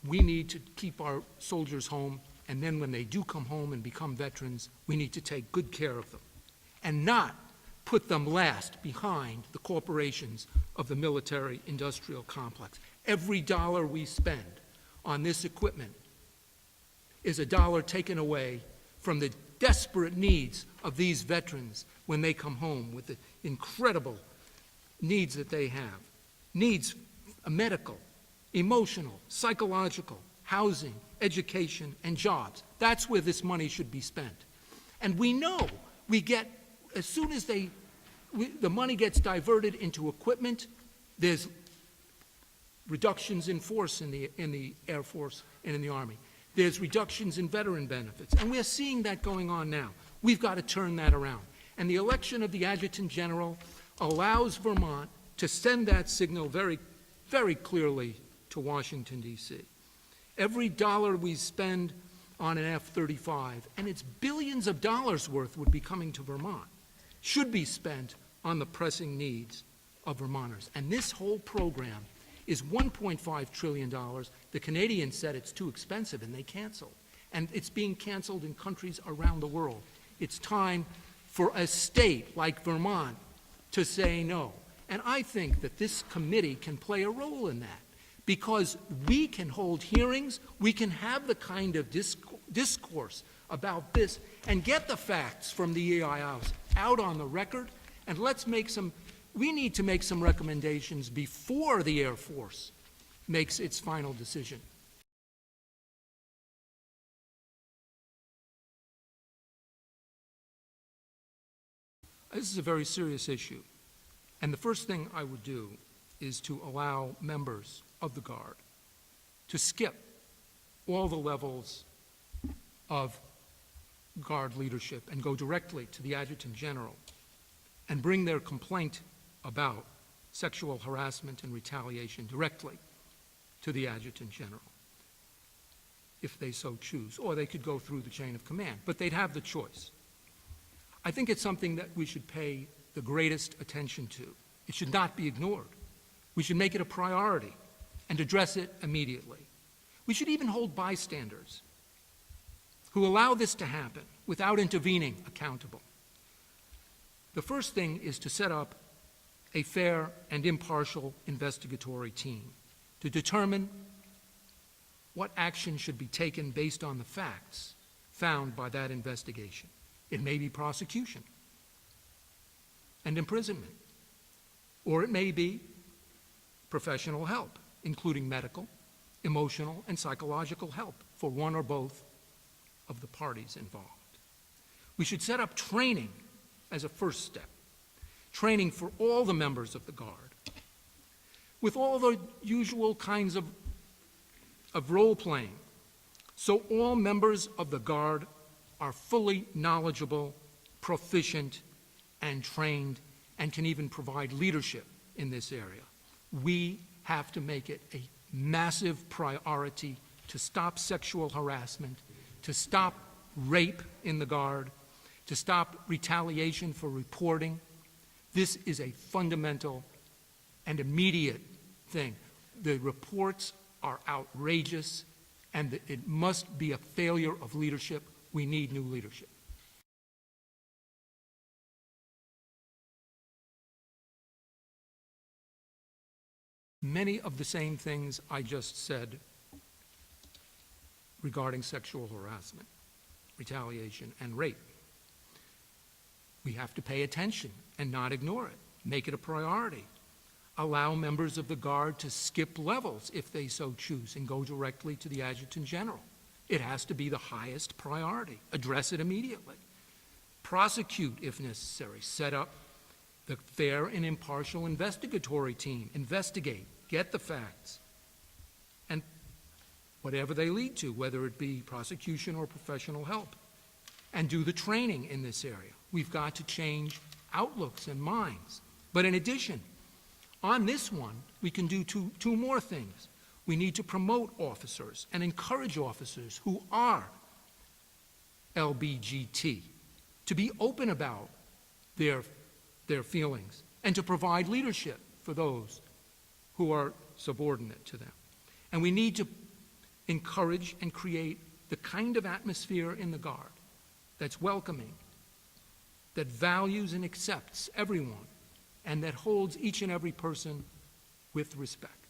we need to keep our soldiers home, and then when they do come home and become veterans, we need to take good care of them and not put them last behind the corporations of the military-industrial complex. Every dollar we spend on this equipment is a dollar taken away from the desperate needs of these veterans when they come home with the incredible needs that they have. Needs medical, emotional, psychological, housing, education, and jobs. That's where this money should be spent. And we know we get, as soon as the money gets diverted into equipment, there's reductions in force in the Air Force and in the Army. There's reductions in veteran benefits, and we're seeing that going on now. We've got to turn that around. And the election of the Adjutant General allows Vermont to send that signal very, very clearly to Washington, D.C. Every dollar we spend on an F-35, and it's billions of dollars worth would be coming to Vermont, should be spent on the pressing needs of Vermonters. And this whole program is $1.5 trillion. The Canadians said it's too expensive and they canceled. And it's being canceled in countries around the world. It's time for a state like Vermont to say no. And I think that this committee can play a role in that, because we can hold hearings, we can have the kind of discourse about this and get the facts from the EIOs out on the record, and we need to make some recommendations before the Air Force makes its final decision. This is a very serious issue. And the first thing I would do is to allow members of the Guard to skip all the levels of Guard leadership and go directly to the Adjutant General and bring their complaint about sexual harassment and retaliation directly to the Adjutant General, if they so choose. Or they could go through the chain of command, but they'd have the choice. I think it's something that we should pay the greatest attention to. It should not be ignored. We should make it a priority and address it immediately. We should even hold bystanders who allow this to happen without intervening accountable. The first thing is to set up a fair and impartial investigatory team to determine what action should be taken based on the facts found by that investigation. It may be prosecution and imprisonment, or it may be professional help, including medical, emotional, and psychological help for one or both of the parties involved. We should set up training as a first step, training for all the members of the Guard, with all the usual kinds of role-playing, so all members of the Guard are fully knowledgeable, proficient, and trained, and can even provide leadership in this area. We have to make it a massive priority to stop sexual harassment, to stop rape in the Guard, to stop retaliation for reporting. This is a fundamental and immediate thing. The reports are outrageous, and it must be a failure of leadership. We need new leadership. Many of the same things I just said regarding sexual harassment, retaliation, and rape. We have to pay attention and not ignore it. Make it a priority. Allow members of the Guard to skip levels if they so choose and go directly to the Adjutant General. It has to be the highest priority. Address it immediately. Prosecute if necessary. Set up the fair and impartial investigatory team. Investigate. Get the facts. And whatever they lead to, whether it be prosecution or professional help. And do the training in this area. We've got to change outlooks and minds. But in addition, on this one, we can do two more things. We need to promote officers and encourage officers who are LBGT to be open about their feelings and to provide leadership for those who are subordinate to them. And we need to encourage and create the kind of atmosphere in the Guard that's welcoming, that values and accepts everyone, and that holds each and every person with respect.